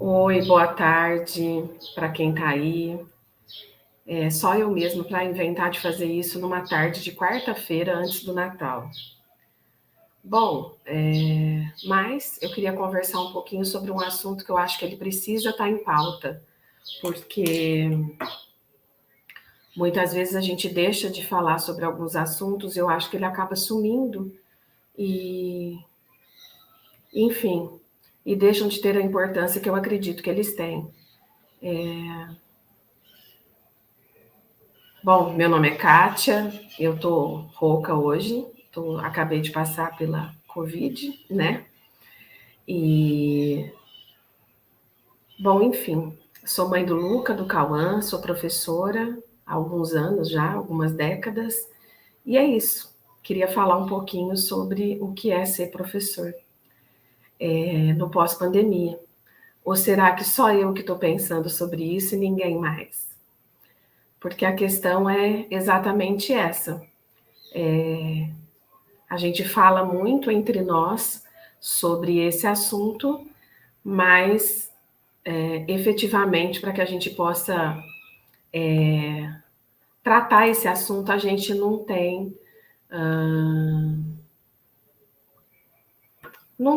Oi, boa tarde para quem está aí. É só eu mesmo para inventar de fazer isso numa tarde de quarta-feira antes do Natal. Bom, mas eu queria conversar um pouquinho sobre um assunto que eu acho que ele precisa estar em pauta, porque muitas vezes a gente deixa de falar sobre alguns assuntos, eu acho que ele acaba sumindo e, enfim, e deixam de ter a importância que eu acredito que eles têm. Bom, meu nome é Kátia, eu tô rouca hoje, acabei de passar pela Covid, né? E, bom, enfim, sou mãe do Luca, do Cauã, sou professora há alguns anos já, algumas décadas, e é isso. Queria falar um pouquinho sobre o que é ser professor no pós-pandemia. Ou será que só eu que estou pensando sobre isso e ninguém mais? Porque a questão é exatamente essa. A gente fala muito entre nós sobre esse assunto, mas efetivamente, para que a gente possa tratar esse assunto, a gente não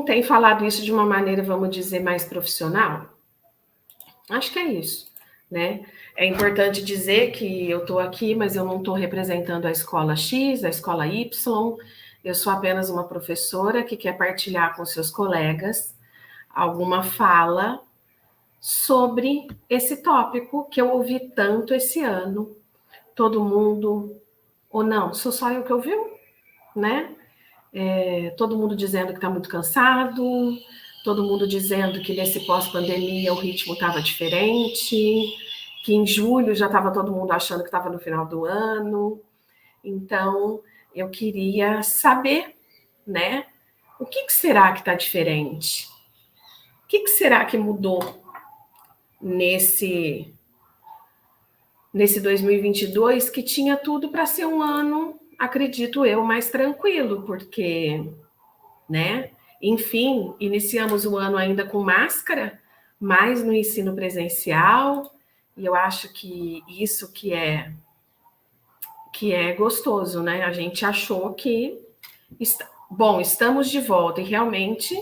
tem falado isso de uma maneira, vamos dizer, mais profissional. Acho que é isso, né? É importante dizer que eu estou aqui, mas eu não estou representando a escola X, a escola Y. Eu sou apenas uma professora que quer partilhar com seus colegas alguma fala sobre esse tópico que eu ouvi tanto esse ano. Todo mundo, ou não, sou só eu que ouviu, né? Todo mundo dizendo que está muito cansado, todo mundo dizendo que nesse pós-pandemia o ritmo estava diferente, que em julho já estava todo mundo achando que estava no final do ano. Então, eu queria saber, né? O que será que está diferente? O que será que mudou nesse 2022, que tinha tudo para ser um ano, acredito eu, mais tranquilo, porque, né? Enfim, iniciamos o ano ainda com máscara, mas no ensino presencial, e eu acho que isso que é gostoso, né? A gente achou que bom, estamos de volta e realmente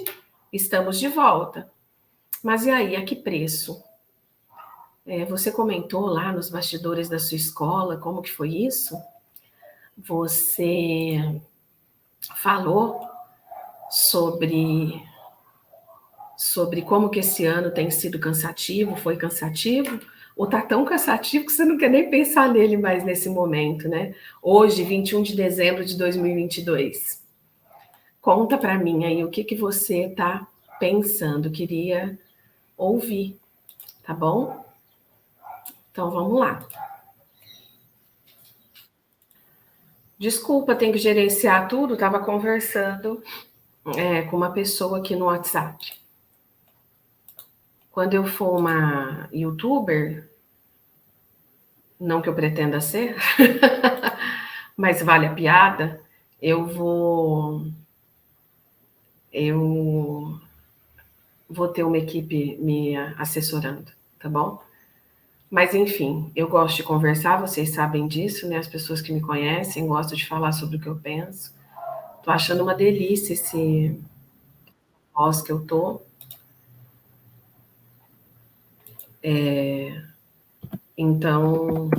estamos de volta. Mas e aí, a que preço? Você comentou lá nos bastidores da sua escola como que foi isso? Você falou sobre como que esse ano tem sido cansativo, foi cansativo, ou tá tão cansativo que você não quer nem pensar nele mais nesse momento, né? Hoje, 21 de dezembro de 2022. Conta para mim aí o que você tá pensando, queria ouvir, tá bom? Então vamos lá. Desculpa, tem que gerenciar tudo, estava conversando com uma pessoa aqui no WhatsApp. Quando eu for uma youtuber, não que eu pretenda ser, mas vale a piada, eu vou ter uma equipe me assessorando, tá bom? Mas enfim, eu gosto de conversar, vocês sabem disso, né? As pessoas que me conhecem gostam de falar sobre o que eu penso. Tô achando uma delícia esse pós que eu tô. Então,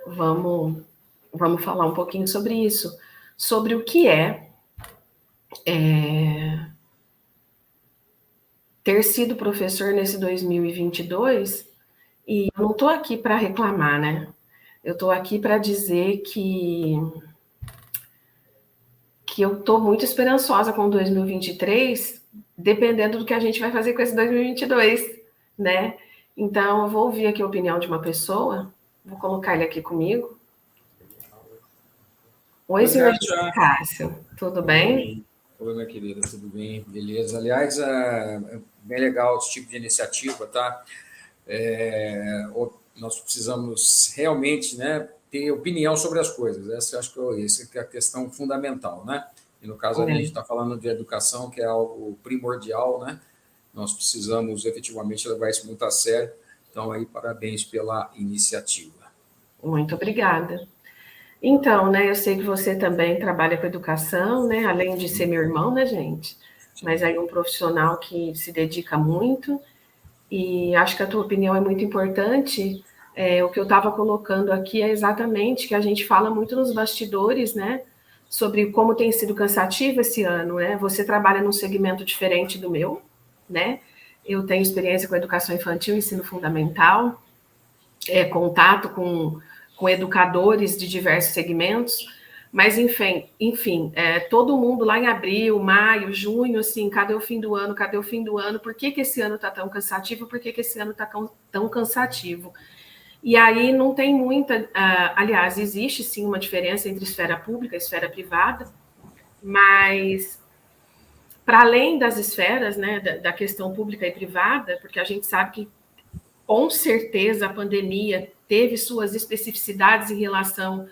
vamos falar um pouquinho sobre isso, sobre o que é ter sido professor nesse 2022. E eu não estou aqui para reclamar, né? Eu estou aqui para dizer que eu estou muito esperançosa com 2023, dependendo do que a gente vai fazer com esse 2022, né? Então, eu vou ouvir aqui a opinião de uma pessoa, vou colocar ele aqui comigo. Oi, Oi, senhor Kátia. Cássio, tudo bem? Oi. Oi, minha querida, tudo bem? Beleza. Aliás, é bem legal esse tipo de iniciativa, tá? Nós precisamos realmente, né, ter opinião sobre as coisas. Essa que é a questão fundamental, né? E no caso ali a gente É, está falando de educação, que é algo primordial, né? nós precisamos efetivamente levar isso muito a sério. Então, aí, parabéns pela iniciativa. Muito obrigada. Então, né, eu sei que você também trabalha com educação, né, além de ser meu irmão, né, gente? Mas aí um profissional que se dedica muito, e acho que a tua opinião é muito importante. O que eu estava colocando aqui é exatamente que a gente fala muito nos bastidores, né, sobre como tem sido cansativo esse ano, né? Você trabalha num segmento diferente do meu, né? Eu tenho experiência com educação infantil, ensino fundamental, contato com educadores de diversos segmentos, mas todo mundo lá em abril, maio, junho, assim, cadê o fim do ano, cadê o fim do ano, por que esse ano está tão cansativo, por que esse ano está tão cansativo? E aí não tem muita, aliás, existe sim uma diferença entre esfera pública e esfera privada, mas para além das esferas, né, da questão pública e privada, porque a gente sabe que com certeza a pandemia teve suas especificidades em relação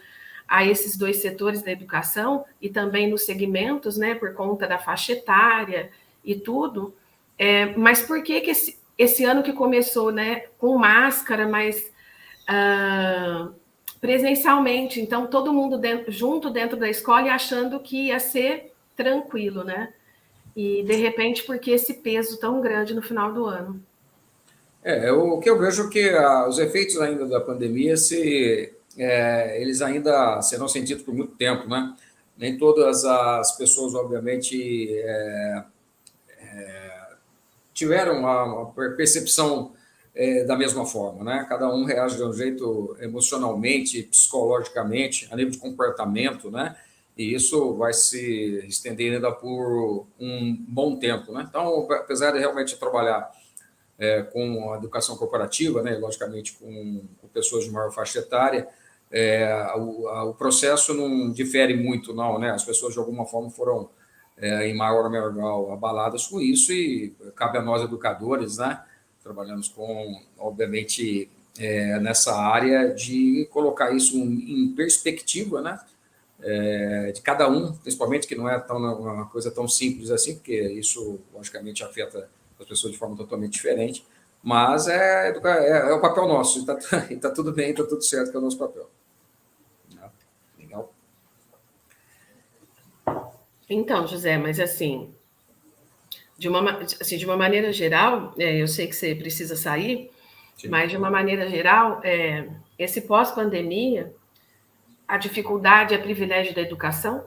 a esses dois setores da educação e também nos segmentos, né, por conta da faixa etária e tudo. Mas por que esse ano que começou, né, com máscara, mas presencialmente, então todo mundo junto dentro da escola e achando que ia ser tranquilo, né? E de repente, por que esse peso tão grande no final do ano? O que eu vejo é que os efeitos ainda da pandemia, eles ainda serão sentidos por muito tempo, né? Nem todas as pessoas, obviamente, tiveram uma percepção da mesma forma, né? Cada um reage de um jeito emocionalmente, psicologicamente, a nível de comportamento, né? E isso vai se estender ainda por um bom tempo, né? Então, apesar de realmente trabalhar com a educação corporativa, né, logicamente com pessoas de maior faixa etária, o processo não difere muito, não, né? As pessoas de alguma forma foram em maior ou menor grau abaladas com isso e cabe a nós educadores, né? Trabalhamos com, obviamente, nessa área de colocar isso em perspectiva, né? De cada um, principalmente que não é uma coisa tão simples assim, porque isso logicamente afeta as pessoas de forma totalmente diferente, mas é o papel nosso, e está tudo bem, está tudo certo, que é o nosso papel. Legal. Então, José, mas assim, de uma maneira geral, eu sei que você precisa sair, Sim. mas de uma maneira geral, esse pós-pandemia, a dificuldade é privilégio da educação?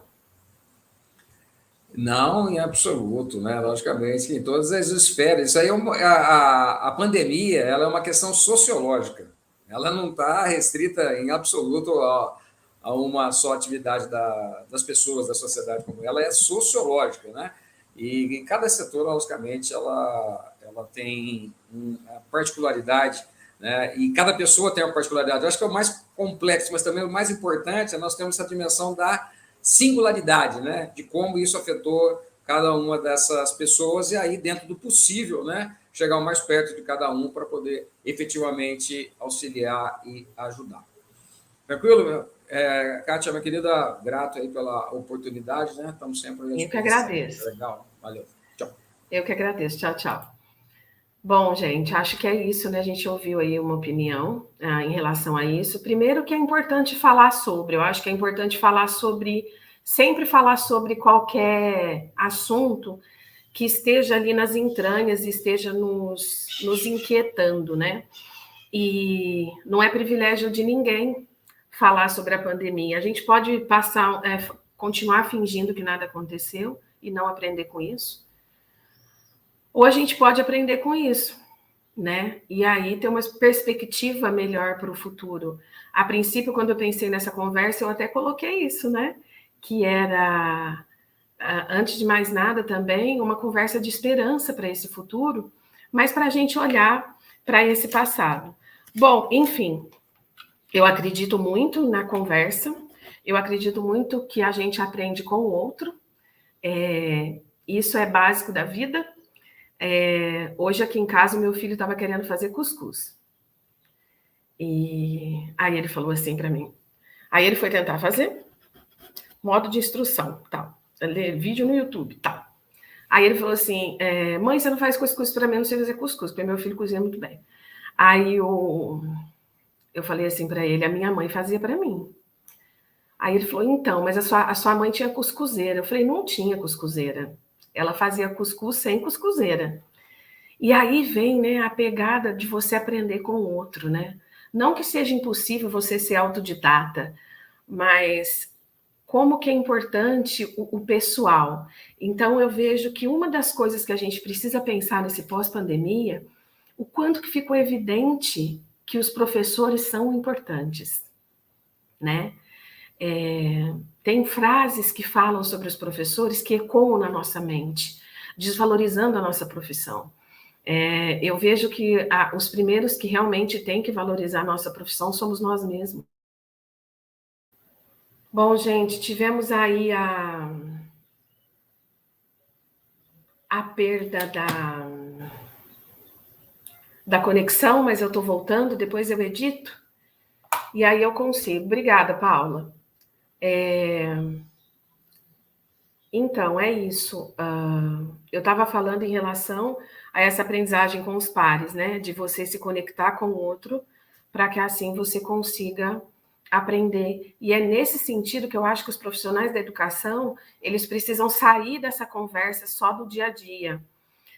Não, em absoluto, né? Logicamente, em todas as esferas. Isso aí a pandemia, ela é uma questão sociológica. Ela não está restrita em absoluto a uma só atividade das pessoas, da sociedade como ela é sociológica, né? E em cada setor, logicamente, ela tem uma particularidade, né? E cada pessoa tem uma particularidade. Eu acho que é o mais complexo, mas também o mais importante é nós temos essa dimensão da singularidade, né, de como isso afetou cada uma dessas pessoas e aí, dentro do possível, né, chegar o mais perto de cada um para poder efetivamente auxiliar e ajudar. Tranquilo? Kátia, minha querida, grato aí pela oportunidade, né? Estamos sempre à Eu que disposição. agradeço. Legal, valeu. Tchau. Eu que agradeço. Tchau, tchau. Bom, gente, acho que é isso, né? A gente ouviu aí uma opinião em relação a isso. Primeiro que é importante falar sobre, eu acho que é importante falar sobre, sempre falar sobre qualquer assunto que esteja ali nas entranhas e esteja nos inquietando, né? E não é privilégio de ninguém falar sobre a pandemia. A gente pode continuar fingindo que nada aconteceu e não aprender com isso, ou a gente pode aprender com isso, né? E aí ter uma perspectiva melhor para o futuro. A princípio, quando eu pensei nessa conversa, eu até coloquei isso, né? Que era, antes de mais nada, também uma conversa de esperança para esse futuro, mas para a gente olhar para esse passado. Bom, enfim, eu acredito muito na conversa, eu acredito muito que a gente aprende com o outro, isso é básico da vida. Hoje aqui em casa o meu filho estava querendo fazer cuscuz. E aí ele falou assim para mim. Aí ele foi tentar fazer, modo de instrução, tal. Ler vídeo no YouTube, tal. Aí ele falou assim, mãe, você não faz cuscuz para mim, eu não sei fazer cuscuz, porque meu filho cozinha muito bem. Aí eu falei assim para ele, a minha mãe fazia para mim. Aí ele falou, então, mas a sua mãe tinha cuscuzeira. Eu falei, não tinha cuscuzeira. Ela fazia cuscuz sem cuscuzeira. E aí vem, né, a pegada de você aprender com o outro, né? Não que seja impossível você ser autodidata, mas como que é importante o pessoal. Então, eu vejo que uma das coisas que a gente precisa pensar nesse pós-pandemia, o quanto que ficou evidente que os professores são importantes, né? Tem frases que falam sobre os professores que ecoam na nossa mente, desvalorizando a nossa profissão. Eu vejo que os primeiros que realmente têm que valorizar a nossa profissão somos nós mesmos. Bom, gente, tivemos aí a perda da conexão, mas eu estou voltando, depois eu edito, e aí eu consigo. Obrigada, Paula. Então, é isso. Eu estava falando em relação a essa aprendizagem com os pares, né? De você se conectar com o outro, para que assim você consiga aprender. E é nesse sentido que eu acho que os profissionais da educação, eles precisam sair dessa conversa só do dia a dia.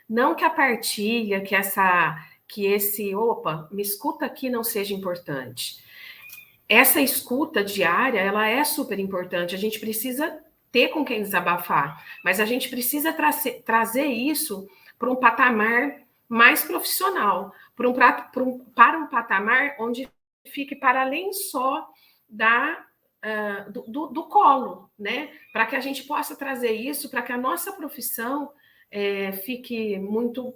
Não que a partilha, que esse, opa, me escuta aqui não seja importante. Essa escuta diária, ela é super importante. A gente precisa ter com quem desabafar, mas a gente precisa trazer isso para um patamar mais profissional, para um patamar onde fique para além só do colo, né? Para que a gente possa trazer isso, para que a nossa profissão fique muito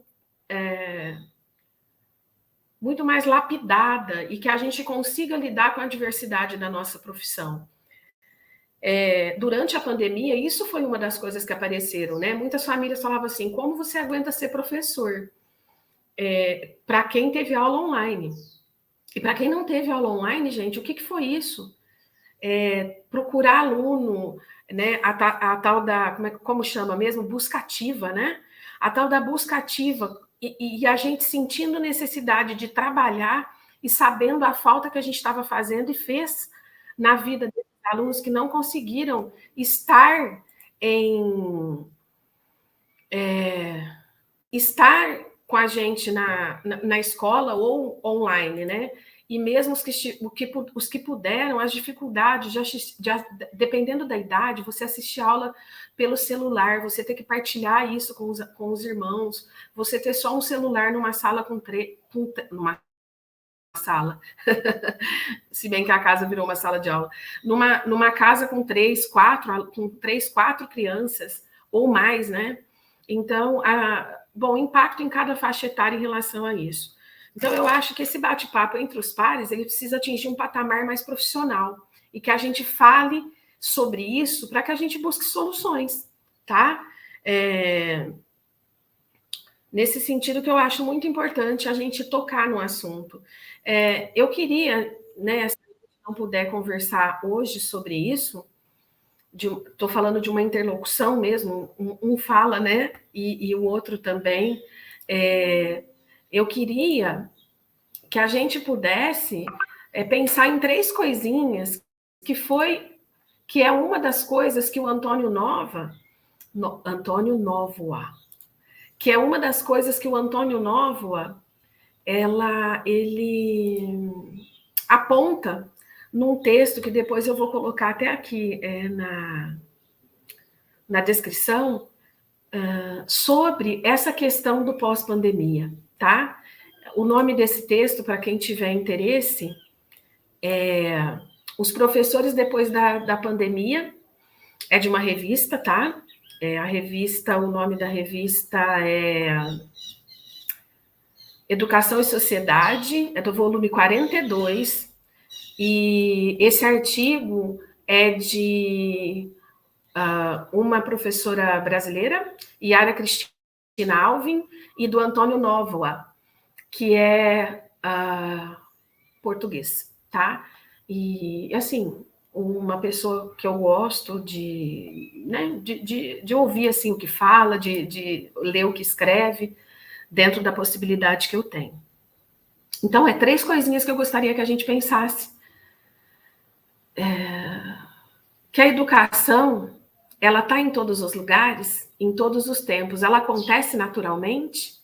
mais lapidada e que a gente consiga lidar com a diversidade da nossa profissão. Durante a pandemia, isso foi uma das coisas que apareceram, né? Muitas famílias falavam assim, como você aguenta ser professor? Para quem teve aula online. E para quem não teve aula online, gente, o que foi isso? Procurar aluno, né? A tal da, como chama mesmo? Busca ativa, né? A tal da busca ativa. E a gente sentindo necessidade de trabalhar e sabendo a falta que a gente estava fazendo e fez na vida desses alunos que não conseguiram estar estar com a gente na escola ou online, né? E mesmo os que puderam, as dificuldades, dependendo da idade, você assistir aula pelo celular, você ter que partilhar isso com os irmãos, você ter só um celular numa sala numa sala, se bem que a casa virou uma sala de aula, numa casa com três, quatro crianças ou mais, né? Então, bom, impacto em cada faixa etária em relação a isso. Então, eu acho que esse bate-papo entre os pares, ele precisa atingir um patamar mais profissional e que a gente fale sobre isso para que a gente busque soluções, tá? Nesse sentido que eu acho muito importante a gente tocar no assunto. Eu queria, né, se a gente não puder conversar hoje sobre isso, estou falando de uma interlocução mesmo, um fala, né, e o outro também. Eu queria que a gente pudesse pensar em três coisinhas que é uma das coisas que o Antônio Novoa, que é uma das coisas que o Antônio Novoa ele aponta num texto que depois eu vou colocar até aqui na descrição, sobre essa questão do pós-pandemia, tá? O nome desse texto, para quem tiver interesse, é Os Professores Depois da Pandemia, é de uma revista, tá? O nome da revista é Educação e Sociedade, é do volume 42, e esse artigo é de uma professora brasileira, Yara Cristina Alvim, e do Antônio Novoa, que é português, tá? E, assim, uma pessoa que eu gosto né, de ouvir assim, o que fala, de ler o que escreve, dentro da possibilidade que eu tenho. Então, 3 coisinhas que eu gostaria que a gente pensasse. Que a educação, ela está em todos os lugares, em todos os tempos. Ela acontece naturalmente,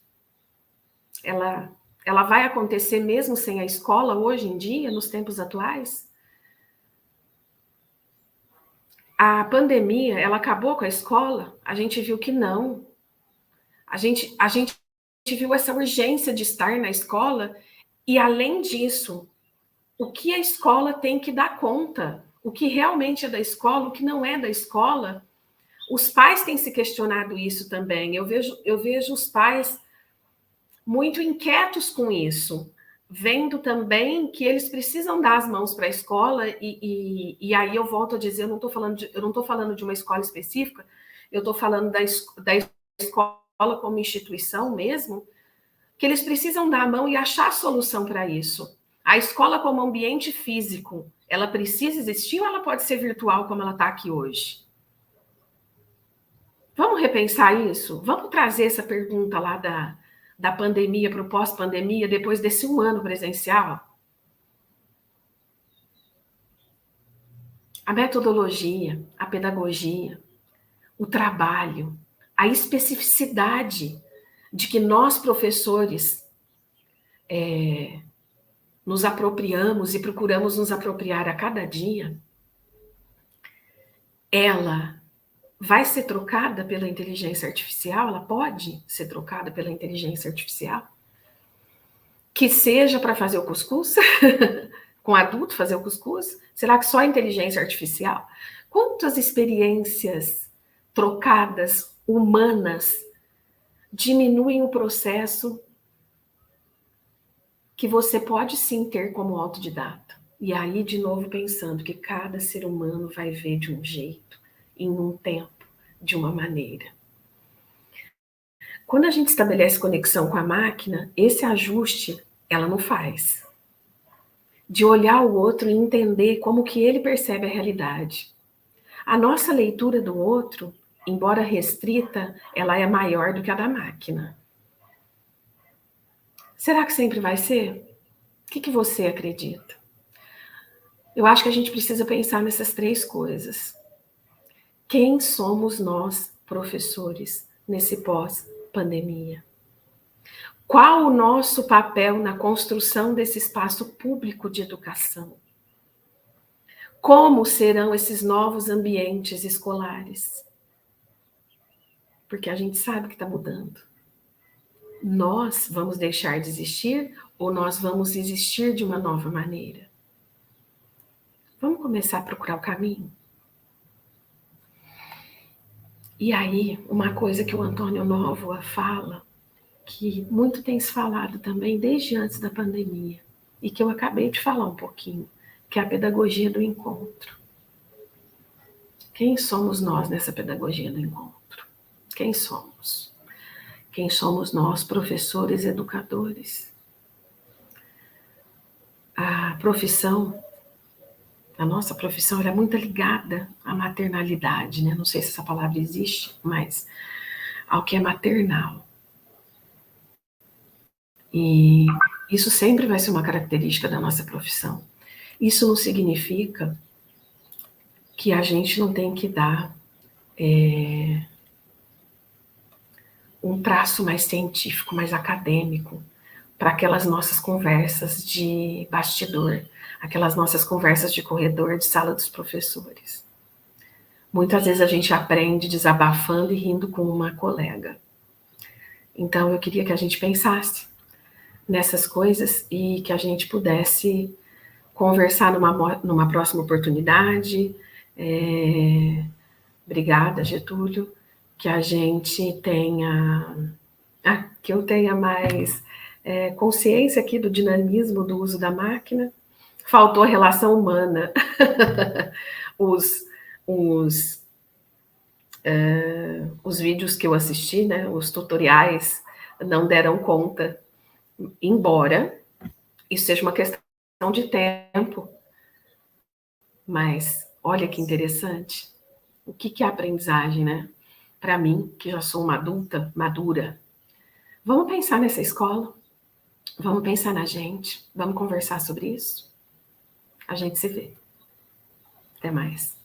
ela vai acontecer mesmo sem a escola hoje em dia, nos tempos atuais. A pandemia, ela acabou com a escola? A gente viu que não. A gente viu essa urgência de estar na escola e, além disso, o que a escola tem que dar conta, o que realmente é da escola, o que não é da escola. Os pais têm se questionado isso também. Eu vejo os pais muito inquietos com isso, vendo também que eles precisam dar as mãos para a escola, e aí eu volto a dizer, eu não estou falando de uma escola específica, eu estou falando da escola como instituição mesmo, que eles precisam dar a mão e achar a solução para isso. A escola como ambiente físico, ela precisa existir ou ela pode ser virtual como ela está aqui hoje? Vamos repensar isso? Vamos trazer essa pergunta lá da pandemia para o pós-pandemia, depois desse 1 ano presencial? A metodologia, a pedagogia, o trabalho, a especificidade de que nós, professores, nos apropriamos e procuramos nos apropriar a cada dia, ela vai ser trocada pela inteligência artificial? Ela pode ser trocada pela inteligência artificial? Que seja para fazer o cuscuz? Com adulto fazer o cuscuz? Será que só a inteligência artificial? Quantas experiências trocadas, humanas, diminuem o processo que você pode sim ter como autodidata? E aí, de novo, pensando que cada ser humano vai ver de um jeito, em um tempo, de uma maneira. Quando a gente estabelece conexão com a máquina, esse ajuste ela não faz. De olhar o outro e entender como que ele percebe a realidade. A nossa leitura do outro, embora restrita, ela é maior do que a da máquina. Será que sempre vai ser? O que você acredita? Eu acho que a gente precisa pensar nessas 3 coisas. Quem somos nós, professores, nesse pós-pandemia? Qual o nosso papel na construção desse espaço público de educação? Como serão esses novos ambientes escolares? Porque a gente sabe que está mudando. Nós vamos deixar de existir ou nós vamos existir de uma nova maneira? Vamos começar a procurar o caminho? E aí, uma coisa que o Antônio Nóvoa fala, que muito tem se falado também desde antes da pandemia, e que eu acabei de falar um pouquinho, que é a pedagogia do encontro. Quem somos nós nessa pedagogia do encontro? Quem somos? Quem somos nós, professores, educadores? A nossa profissão, ela é muito ligada à maternalidade, né? Não sei se essa palavra existe, mas ao que é maternal. E isso sempre vai ser uma característica da nossa profissão. Isso não significa que a gente não tem que dar um traço mais científico, mais acadêmico, para aquelas nossas conversas de bastidor, aquelas nossas conversas de corredor, de sala dos professores. Muitas vezes a gente aprende desabafando e rindo com uma colega. Então, eu queria que a gente pensasse nessas coisas e que a gente pudesse conversar numa próxima oportunidade. Obrigada, Getúlio. Que a gente tenha... que eu tenha mais consciência aqui do dinamismo do uso da máquina. Faltou a relação humana. Os vídeos que eu assisti, né, os tutoriais, não deram conta, embora isso seja uma questão de tempo. Mas olha que interessante. O que é aprendizagem, né? Para mim, que já sou uma adulta madura, vamos pensar nessa escola, vamos pensar na gente, vamos conversar sobre isso. A gente se vê. Até mais.